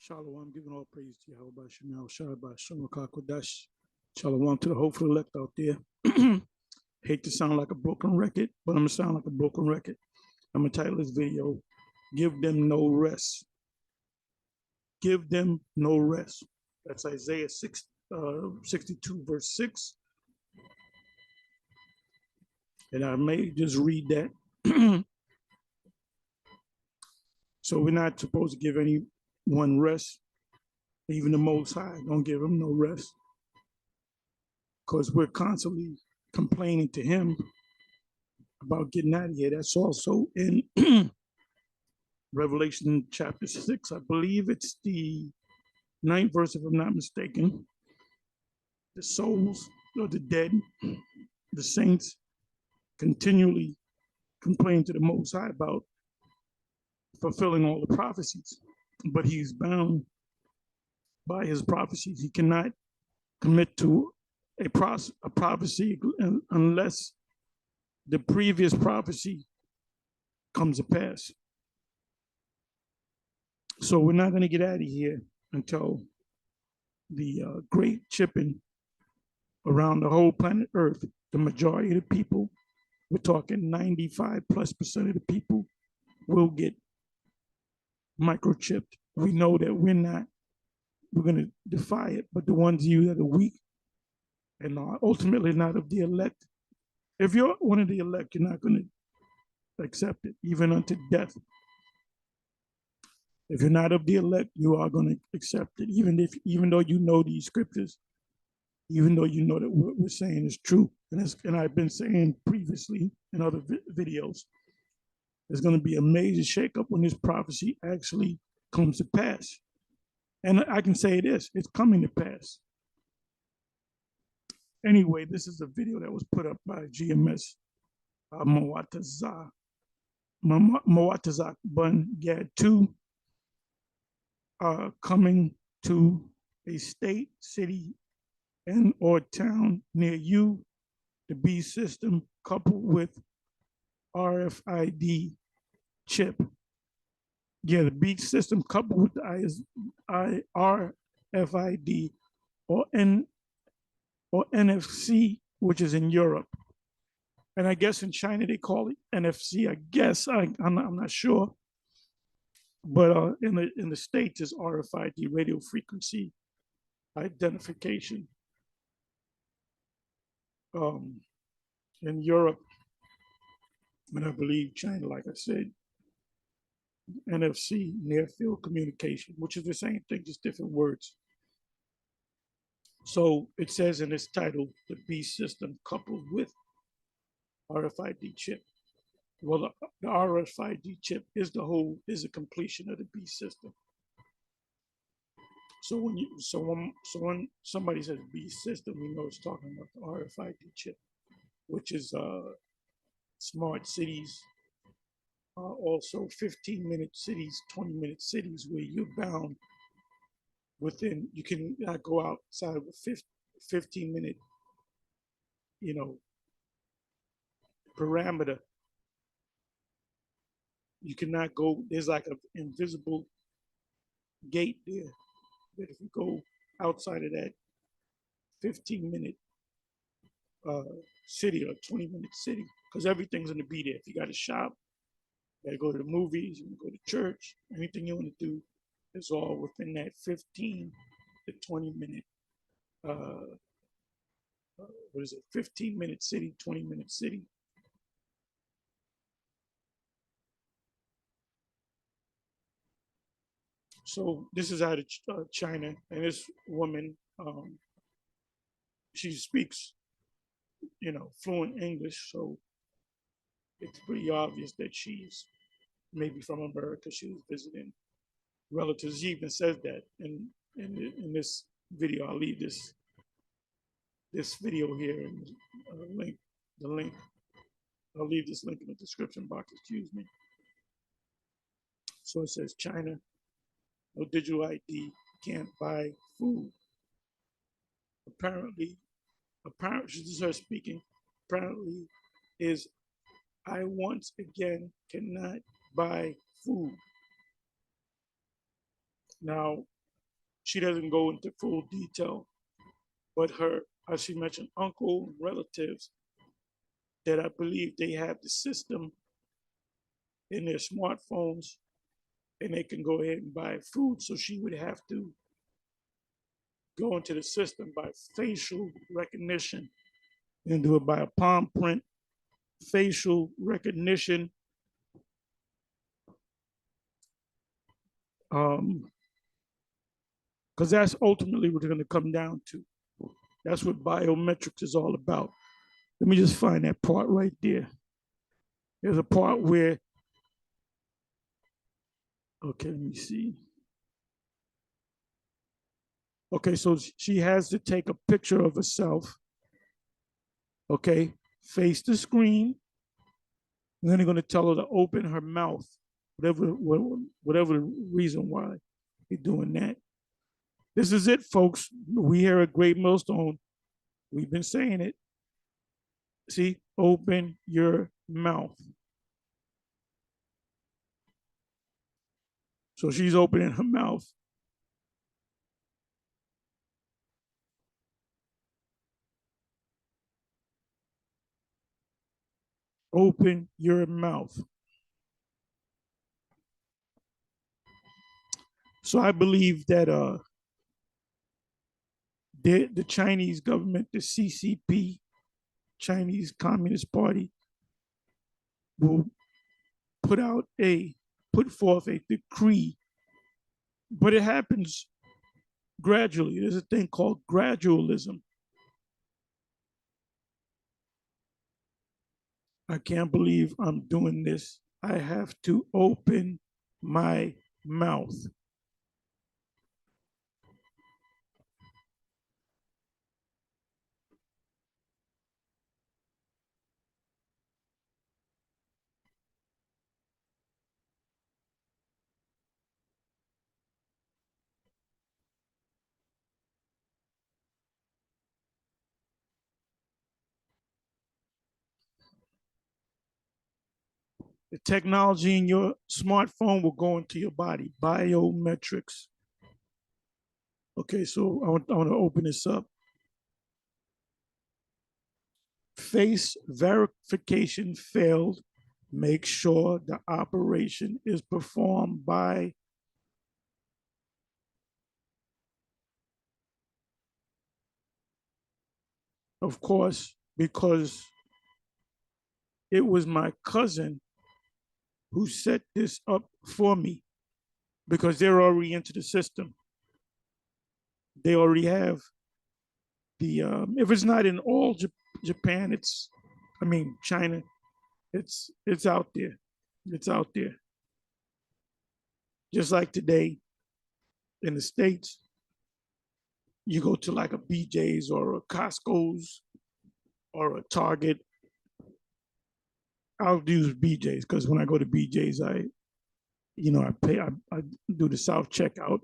Shalom, giving all praise to Yahawah, Shalom, Qadash. Shalom to the hopeful elect out there. Hate to sound like a broken record, but I'm gonna sound like a broken record. I'm gonna title this video, Give Them No Rest. Give them no rest. That's Isaiah 62, verse 6. And I may just read that. So we're not supposed to give anyone rest, even the Most High. Don't give him no rest, because we're constantly complaining to him about getting out of here. That's also in Revelation chapter 6. I believe it's the 9th verse, if I'm not mistaken. The souls of the dead, the saints, continually complain to the Most High about fulfilling all the prophecies, but he's bound by his prophecies. He cannot commit to a prophecy unless the previous prophecy comes to pass. So we're not going to get out of here until the great chipping around the whole planet Earth. The majority of the people, we're talking 95+% of the people, will get microchipped. We know that we're going to defy it, but the ones of you that are weak and are ultimately not of the elect, if you're one of the elect, you're not going to accept it, even unto death. If you're not of the elect, you are going to accept it, even though you know these scriptures, even though you know that what we're saying is true. And I've been saying previously in other videos, there's going to be a major shakeup when this prophecy actually comes to pass. And I can say this, it's coming to pass. Anyway, this is a video that was put up by GMS Mawatazak Bun Gad 2, coming to a state, city, and or town near you. The B system coupled with RFID chip. Yeah, the B system coupled with the RFID or NFC, which is in Europe. And I guess in China they call it NFC. I guess I'm not sure. But in the States is RFID, radio frequency identification. In Europe, and I believe China, like I said, NFC, near field communication, which is the same thing, just different words. So it says in this title, the B system coupled with RFID chip. Well, the RFID chip is a completion of the B system. So when somebody says B system, we know it's talking about the RFID chip, which is smart cities, also 15-minute cities, 20-minute cities, where you're bound within, you can not go outside of a 15-minute, parameter. You cannot go, there's like an invisible gate there, that if you go outside of that 15-minute city or 20-minute city, because everything's going to be there. If you got to shop, you got to go to the movies, you go to church, anything you want to do is all within that 15 to 20-minute, 15-minute city, 20-minute city. So this is out of China, and this woman, she speaks, fluent English, so it's pretty obvious that she's maybe from America. She was visiting relatives. She even says that in this video. I'll leave this video here and the link. I'll leave this link in the description box, excuse me. So it says China, no digital ID, can't buy food. Apparently, this is her speaking, apparently is, I once again cannot buy food. Now, she doesn't go into full detail, but her, as she mentioned, uncle, relatives, that I believe they have the system in their smartphones and they can go ahead and buy food. So she would have to go into the system by facial recognition and do it by a palm print, facial recognition. Because that's ultimately what it's going to come down to. That's what biometrics is all about. Let me just find that part right there. There's a part where, okay, let me see. Okay, so she has to take a picture of herself. Okay, face the screen. And then they're going to tell her to open her mouth, whatever the reason why they're doing that. This is it, folks. We here at Great Millstone, we've been saying it. See, open your mouth. So she's opening her mouth. Open your mouth. So I believe that the Chinese government, the CCP, Chinese Communist Party, will put forth a decree, but it happens gradually. There's a thing called gradualism. I can't believe I'm doing this. I have to open my mouth. The technology in your smartphone will go into your body, biometrics. Okay, so I want to open this up. Face verification failed. Make sure the operation is performed by of course, because it was my cousin who set this up for me because they're already into the system. They already have the, if it's not in all Japan, China, it's out there. It's out there. Just like today in the States, you go to like a BJ's or a Costco's or a Target. I'll use BJ's because when I go to BJ's, I do the self checkout,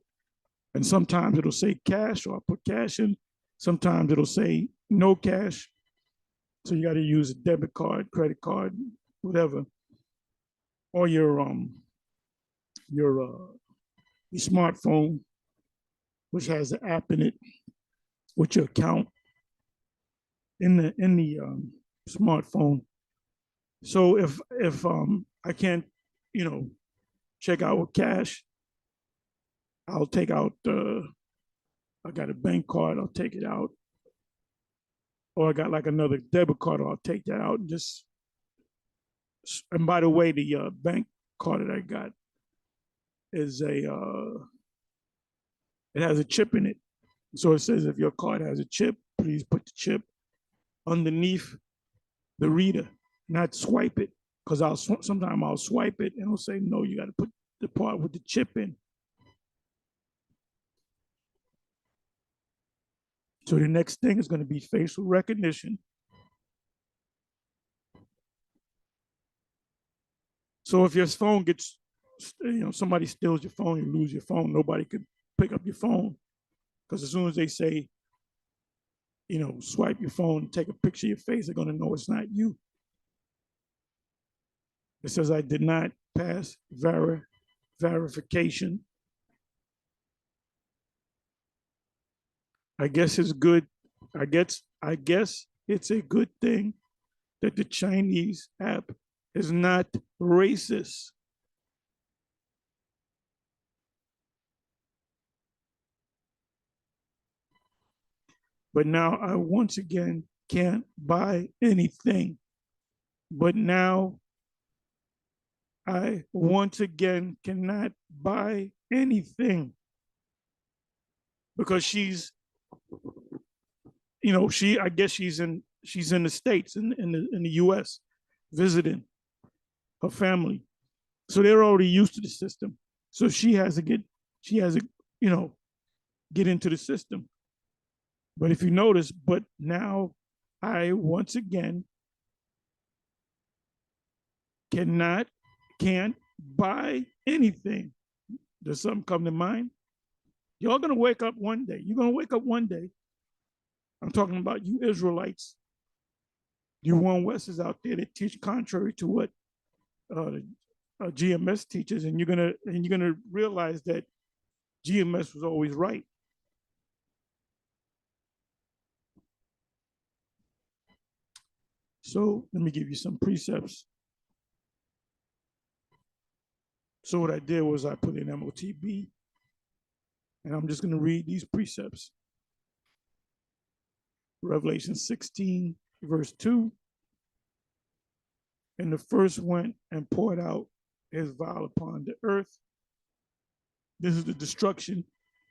and sometimes it'll say cash or I put cash in. Sometimes it'll say no cash, so you got to use a debit card, credit card, whatever, or your smartphone, which has an app in it with your account in the smartphone. So if I can't, check out with cash, I'll take out I got a bank card, I'll take it out. Or I got like another debit card, I'll take that out and just, and by the way, the bank card that I got is it has a chip in it. So it says if your card has a chip, please put the chip underneath the reader, not swipe it. Because sometimes I'll swipe it and it'll say, no, you got to put the part with the chip in. So the next thing is going to be facial recognition. So if your phone gets, somebody steals your phone, you lose your phone, nobody could pick up your phone. Because as soon as they say, swipe your phone, take a picture of your face, they're going to know it's not you. It says I did not pass verification. I guess it's good. I guess it's a good thing that the Chinese app is not racist. But now I once again can't buy anything. But now I once again cannot buy anything because she's, I guess she's in the States, in the US, visiting her family. So they're already used to the system. So she has to, you know, get into the system. But if you notice, but now I once again cannot, can't buy anything. Does something come to mind? Y'all gonna wake up one day. You're gonna wake up one day. I'm talking about you Israelites, you one Westers out there that teach contrary to what the GMS teaches, and you're gonna realize that GMS was always right. So let me give you some precepts. So what I did was I put in MOTB, and I'm just going to read these precepts. Revelation 16, verse 2. And the first went and poured out his vial upon the earth. This is the destruction.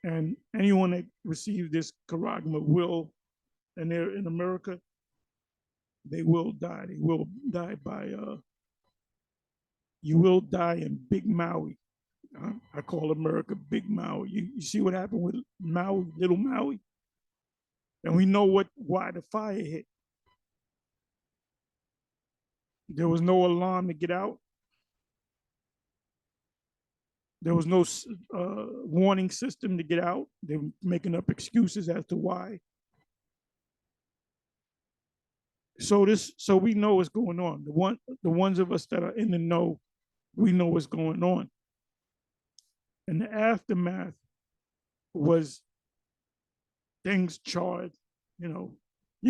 And anyone that receives this charagma will, and they're in America, they will die. They will die by, you will die in Big Maui. I call America Big Maui. You see what happened with Maui, Little Maui? And we know why the fire hit. There was no alarm to get out. There was no warning system to get out. They were making up excuses as to why. So we know what's going on. The ones of us that are in the know, we know what's going on. And the aftermath was things charred. You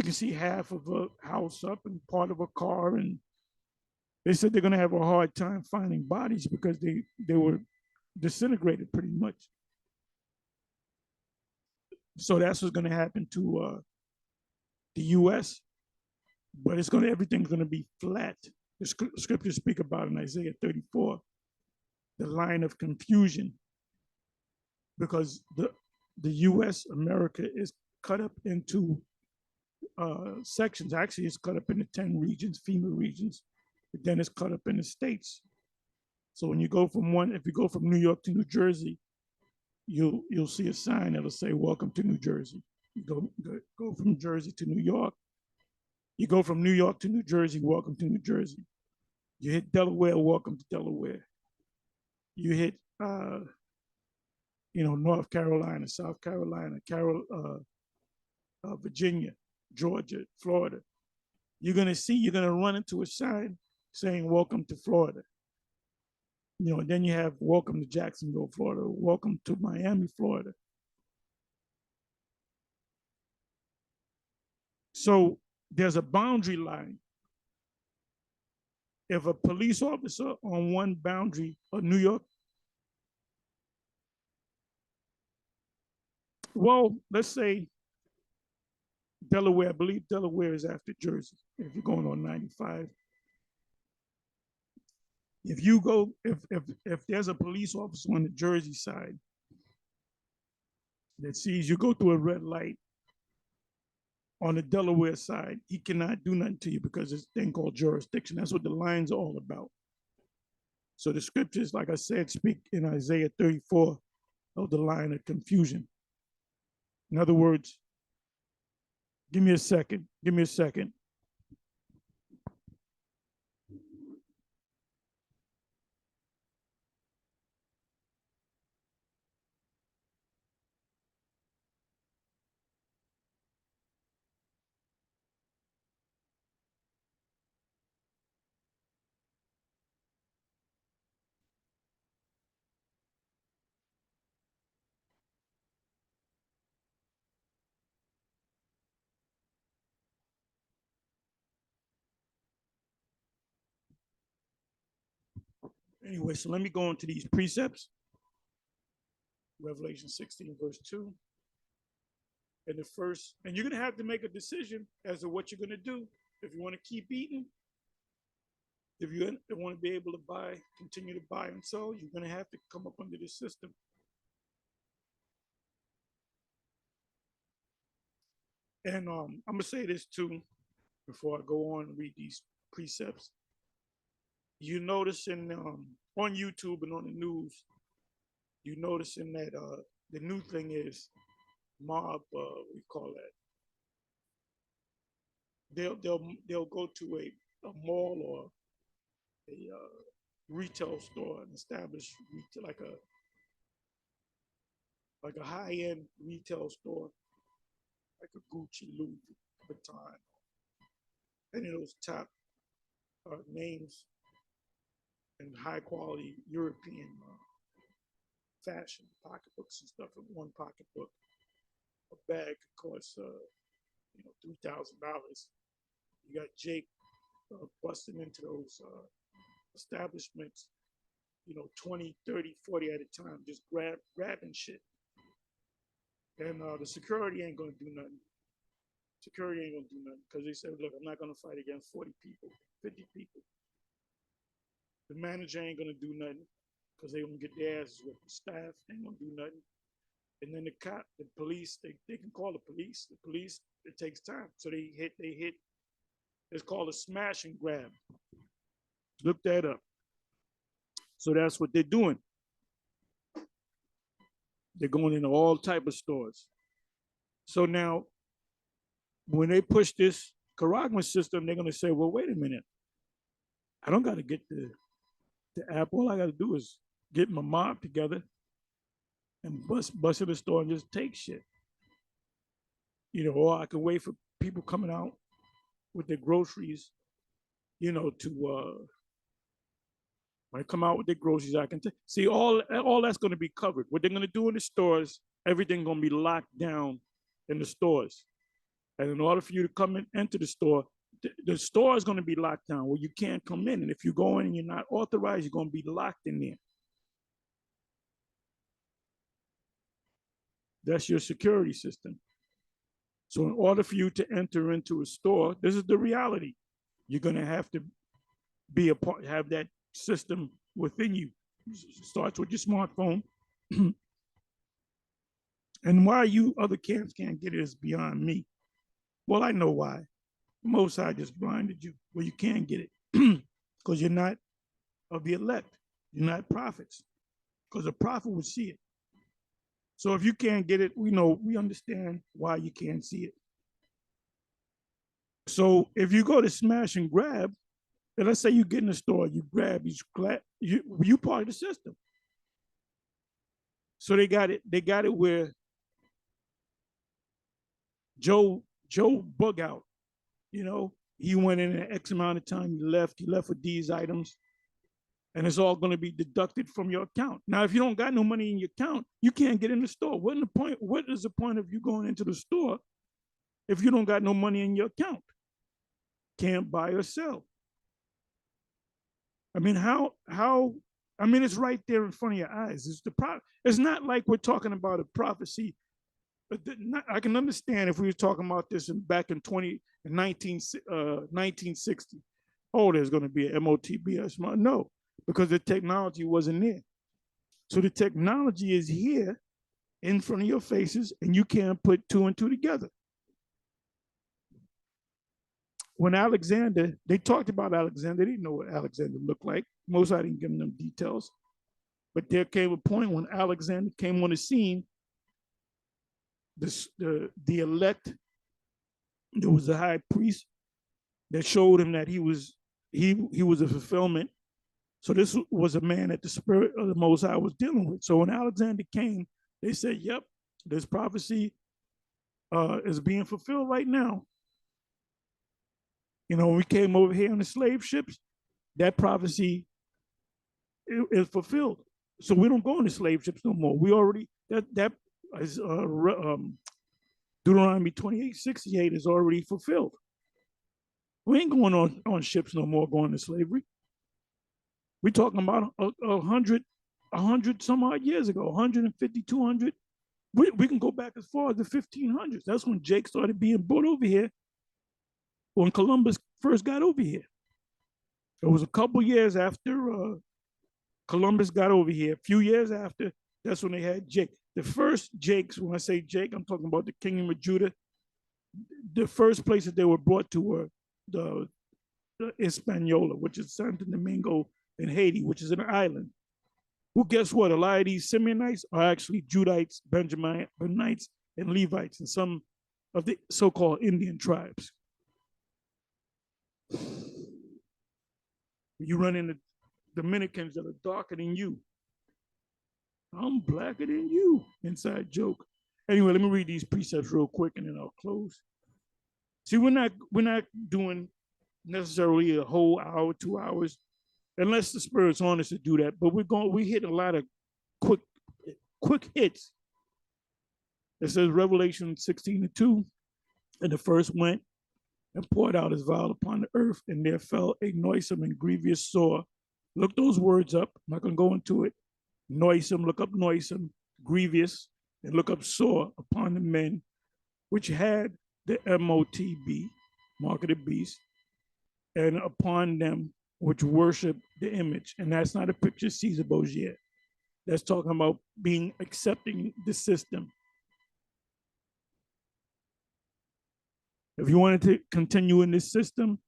can see half of a house up and part of a car, and they said they're going to have a hard time finding bodies because they were disintegrated pretty much. So that's what's going to happen to the U.S., but everything's going to be flat. The scriptures speak about in Isaiah 34, the line of confusion, because the U.S., America, is cut up into sections. Actually, it's cut up into 10 regions, FEMA regions, but then it's cut up into states. So when you go if you go from New York to New Jersey, you'll see a sign that'll say, "Welcome to New Jersey." You go from Jersey to New York. You go from New York to New Jersey, welcome to New Jersey. You hit Delaware, welcome to Delaware. You hit North Carolina, South Carolina, Virginia, Georgia, Florida. You're gonna run into a sign saying "Welcome to Florida." And then you have "Welcome to Jacksonville, Florida," "Welcome to Miami, Florida." So there's a boundary line. If a police officer on one boundary of New York, well, let's say Delaware, I believe Delaware is after Jersey, if you're going on 95. If there's a police officer on the Jersey side that sees you go through a red light on the Delaware side, he cannot do nothing to you because it's a thing called jurisdiction. That's what the line's are all about. So the scriptures, like I said, speak in Isaiah 34 of the line of confusion. In other words, give me a second. Give me a second. Anyway, so let me go into these precepts. Revelation 16, verse 2. And the first, and you're going to have to make a decision as to what you're going to do. If you want to keep eating, if you want to be able to buy, continue to buy and sell, you're going to have to come up under this system. And I'm going to say this too, before I go on and read these precepts. You notice on YouTube and on the news, you noticing that the new thing is mob, we call that. They'll go to a mall or a retail store and establish retail, like a high-end retail store, like a Gucci, Louis Vuitton, any of those top names and high-quality European fashion pocketbooks and stuff in one pocketbook. A bag could cost, $3,000. You got Jake busting into those establishments, 20, 30, 40 at a time, just grabbing shit. And the security ain't gonna do nothing. Security ain't gonna do nothing because they said, look, I'm not gonna fight against 40 people, 50 people. The manager ain't gonna do nothing because they gonna get their asses with the staff, ain't gonna do nothing. And then the cop, the police, they can call the police. The police, it takes time. So they hit, it's called a smash and grab. Look that up. So that's what they're doing. They're going into all type of stores. So now, when they push this Caragman system, they're gonna say, well, wait a minute. I don't gotta get the app. All I gotta do is get my mob together and bust in the store and just take shit. Or I can wait for people coming out with their groceries, to when they come out with their groceries, I can see all that's going to be covered. What they're going to do in the stores, everything's going to be locked down in the stores. And in order for you to come in, enter the store, the store is going to be locked down where you can't come in. And if you go in and you're not authorized, you're going to be locked in there. That's your security system. So in order for you to enter into a store, this is the reality. You're going to have to be a part, have that system within you. It starts with your smartphone. And why you other camps can't get it is beyond me. Well, I know why. Most High just blinded you. Well, you can't get it because you're not of the elect. You're not prophets, because a prophet would see it. So if you can't get it, we understand why you can't see it. So if you go to smash and grab, and let's say you get in the store, you grab, you part of the system. So they got it where Joe bug out, he went in an X amount of time, he left with these items. And it's all going to be deducted from your account. Now, if you don't got no money in your account, you can't get in the store. What is the point of you going into the store if you don't got no money in your account? Can't buy or sell. I mean, it's right there in front of your eyes. It's not like we're talking about a prophecy. I can understand if we were talking about this back in 1960. Oh, there's going to be an MOTBS. No. Because the technology wasn't there. So the technology is here in front of your faces, and you can't put two and two together. When Alexander, they talked about Alexander, they didn't know what Alexander looked like. Most I didn't give them details. But there came a point when Alexander came on the scene, the elect, there was a high priest that showed him that he was a fulfillment. So this was a man that the Spirit of the Most High was dealing with. So when Alexander came, they said, yep, this prophecy is being fulfilled right now. When we came over here on the slave ships, that prophecy is fulfilled. So we don't go on the slave ships no more. We already, that is Deuteronomy 28:68 is already fulfilled. We ain't going on ships no more going to slavery. We're talking about a hundred some odd years ago, 150, 200. We can go back as far as the 1500s. That's when Jake started being brought over here, when Columbus first got over here. It was a couple years after Columbus got over here, a few years after, that's when they had Jake. The first Jakes, when I say Jake, I'm talking about the kingdom of Judah. The first places they were brought to were the Hispaniola, which is Santo Domingo, and Haiti, which is an island. Well, guess what? A lot of these Simeonites are actually Judites, Benjaminites, and Levites, and some of the so-called Indian tribes. You run into Dominicans that are darker than you. I'm blacker than you. Inside joke. Anyway, let me read these precepts real quick and then I'll close. See, we're not doing necessarily a whole hour, 2 hours, unless the Spirit's on us to do that. But we hit a lot of quick hits. It says Revelation 16:2, and the first went and poured out his vial upon the earth, and there fell a noisome and grievous sore. Look those words up. I'm not going to go into it. Noisome, look up noisome, grievous, and look up sore upon the men which had the MOTB, mark of the beast, and upon them which worship the image. And that's not a picture of Caesar Borgia. That's talking about accepting the system. If you wanted to continue in this system,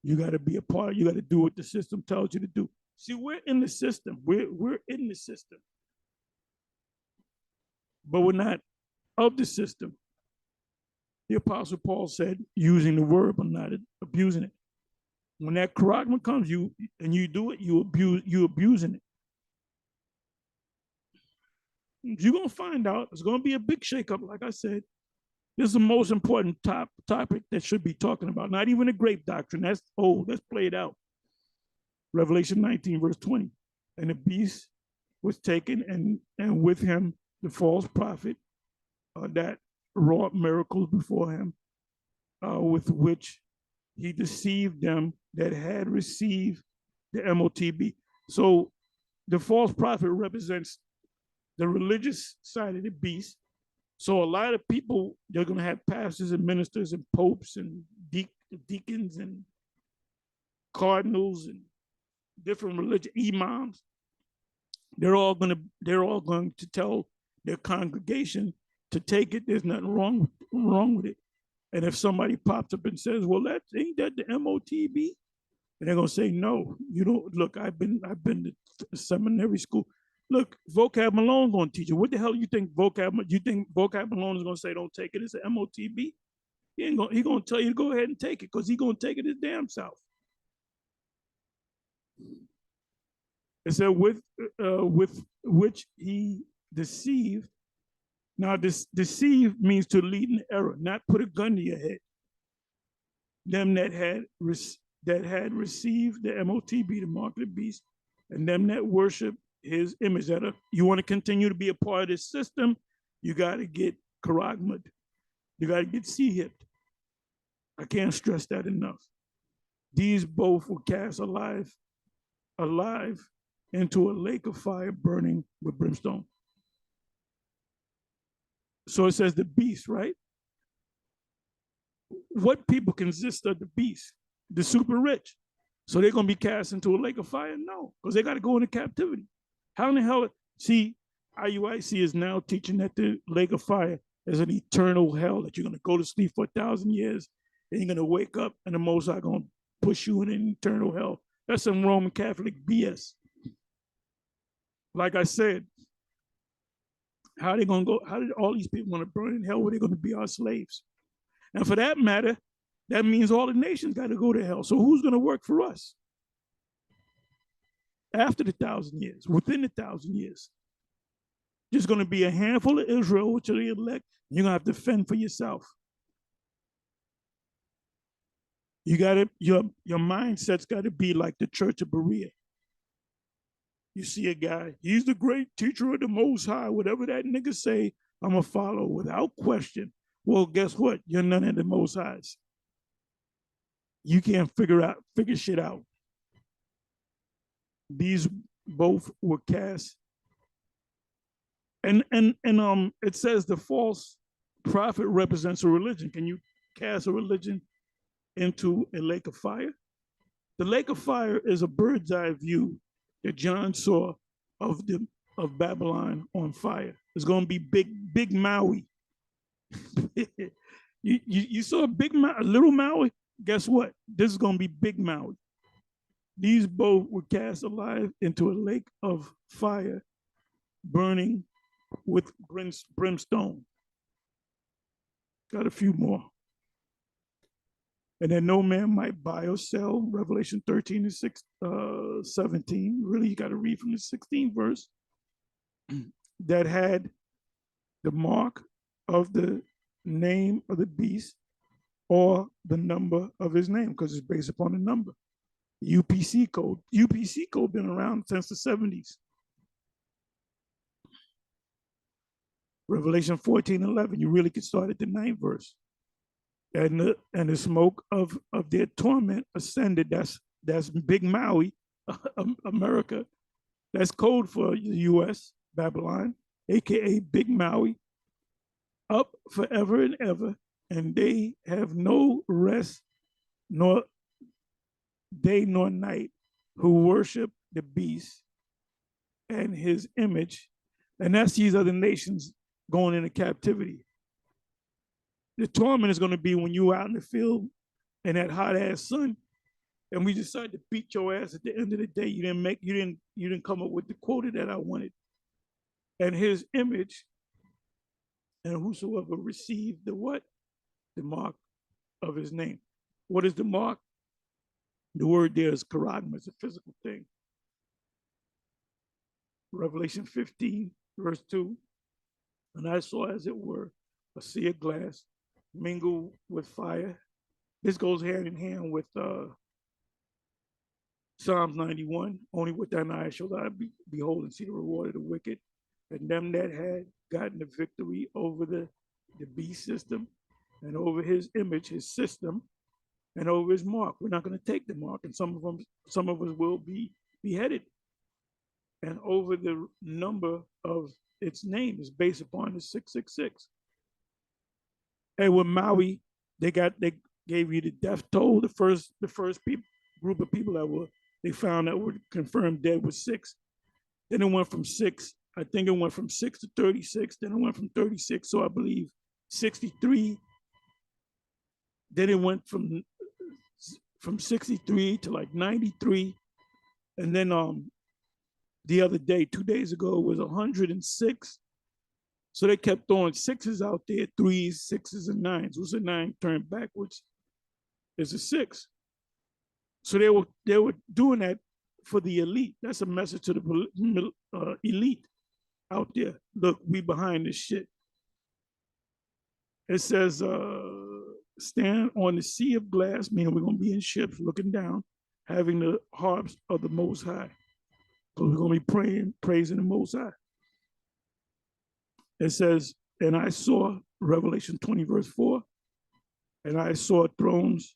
you got to be a part. You got to do what the system tells you to do. See, we're in the system. We're in the system, but we're not of the system. The Apostle Paul said, using the word, but not abusing it. When that charagma comes, you do it, you abusing it. You're gonna find out. It's gonna be a big shakeup, like I said. This is the most important topic that should be talking about. Not even a grape doctrine. That's old. Let's play it out. Revelation 19, verse 20. And the beast was taken, and with him the false prophet that wrought miracles before him, with which he deceived them that had received the MOTB. So the false prophet represents the religious side of the beast. So a lot of people, they're going to have pastors and ministers and popes and deacons and cardinals and different religious imams. They're all going to tell their congregation to take it. There's nothing wrong with it. And if somebody pops up and says, "Well, ain't that the MOTB?" and they're going to say, "No, you don't. Look, I've been to seminary school. Look, Vocab Malone going to teach you. What the hell you think Vocab Malone is going to say? Don't take it. It's an MOTB. He going to tell you to go ahead and take it because he's going to take it his damn self." It said with which he deceived. Now, this deceive means to lead in error, not put a gun to your head. Them that had received the MOTB, the mark of the beast, and them that worship his image. You want to continue to be a part of this system, you got to get charagma'd. You got to get sea-hipped. I can't stress that enough. These both were cast alive into a lake of fire burning with brimstone. So it says the beast, right? What people consist of the beast? The super rich. So they're going to be cast into a lake of fire? No, because they got to go into captivity. How in the hell? See, IUIC is now teaching that the lake of fire is an eternal hell, that you're going to go to sleep for 1,000 years and you're going to wake up and the Most High going to push you in an eternal hell. That's some Roman Catholic BS. Like I said, how did all these people want to burn in hell where they're going to be our slaves? And for that matter, that means all the nations got to go to hell. So who's going to work for us? After the 1,000 years, within the 1,000 years, there's going to be a handful of Israel, which are the elect. You're going to have to fend for yourself. You got to, your mindset's got to be like the Church of Berea. You see a guy, he's the great teacher of the Most High. Whatever that nigga say, I'm going to follow without question. Well, guess what? You're none of the Most Highs. You can't figure shit out. These both were cast. And it says the false prophet represents a religion. Can you cast a religion into a lake of fire? The lake of fire is a bird's eye view that John saw of Babylon on fire. It's going to be big Maui. you saw little Maui? Guess what? This is going to be big Maui. These both were cast alive into a lake of fire, burning with brimstone. Got a few more. And that no man might buy or sell, Revelation 13 and 17. Really, you got to read from the 16th verse. That had the mark of the name of the beast or the number of his name, because it's based upon the number. UPC code. UPC code been around since the 70s. Revelation 14:11. You really could start at the 9th verse. And the smoke of their torment ascended. That's Big Maui, America. That's code for the U.S. Babylon, aka Big Maui, up forever and ever, and they have no rest, nor day nor night, who worship the beast and his image. And that's these other nations going into captivity. The torment is going to be when you're out in the field in that hot ass sun, and we decide to beat your ass at the end of the day. You didn't come up with the quota that I wanted. And his image, and whosoever received the what? The mark of his name. What is the mark? The word there is charagma. It's a physical thing. Revelation 15, verse 2. And I saw, as it were, a sea of glass mingled with fire. This goes hand in hand with Psalms 91. Only with thine eyes shall thou behold and see the reward of the wicked, and them that had gotten the victory over the beast system, and over his image, his system, and over his mark. We're not going to take the mark, and some of us will be beheaded. And over the number of its name is based upon the 666. And with Maui, they gave you the death toll. The first group of people that they found that were confirmed dead was 6. Then it went from 6. I think it went from 6 to 36. Then it went from 36, so I believe 63. Then it went from 63 to like 93. And then the other day, 2 days ago, it was 106. So they kept throwing 6s out there, 3s, 6s, and 9s. What's a 9 turned backwards? It's a 6. So they were doing that for the elite. That's a message to the elite out there. Look, we behind this shit. It says, stand on the sea of glass, meaning we're going to be in ships looking down, having the harps of the Most High. So we're going to be praising the Most High. It says, and I saw, Revelation 20, verse 4, and I saw thrones,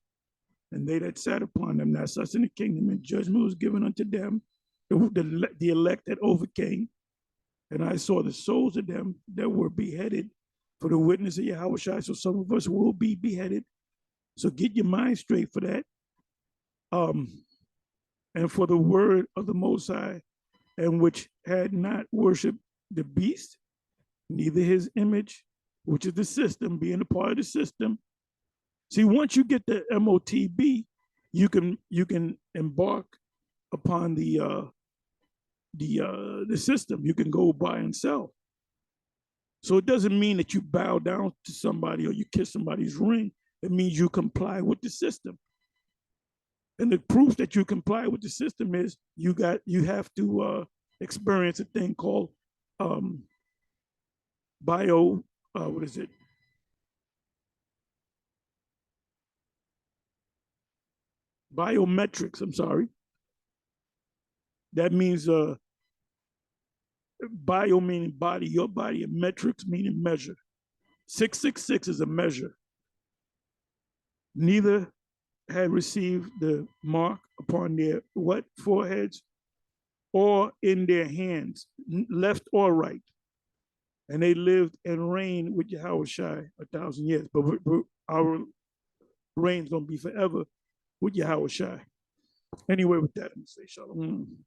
and they that sat upon them, that's us in the kingdom, and judgment was given unto them, the elect that overcame. And I saw the souls of them that were beheaded for the witness of Yahawashi. So some of us will be beheaded. So get your mind straight for that. And for the word of the Most High, and which had not worshipped the beast, neither his image, which is the system, being a part of the system. See, once you get the MOTB, you can embark upon the system. You can go buy and sell. So it doesn't mean that you bow down to somebody or you kiss somebody's ring. It means you comply with the system. And the proof that you comply with the system is you have to experience a thing called biometrics. I'm sorry. That means bio meaning body, your body, and metrics meaning measure. 666 is a measure. Neither had received the mark upon their what? Foreheads, or in their hands, left or right. And they lived and reigned with Yahawashi 1,000 years. But our reign's going to be forever with Yahawashi. Anyway, with that, I'm going to say shalom.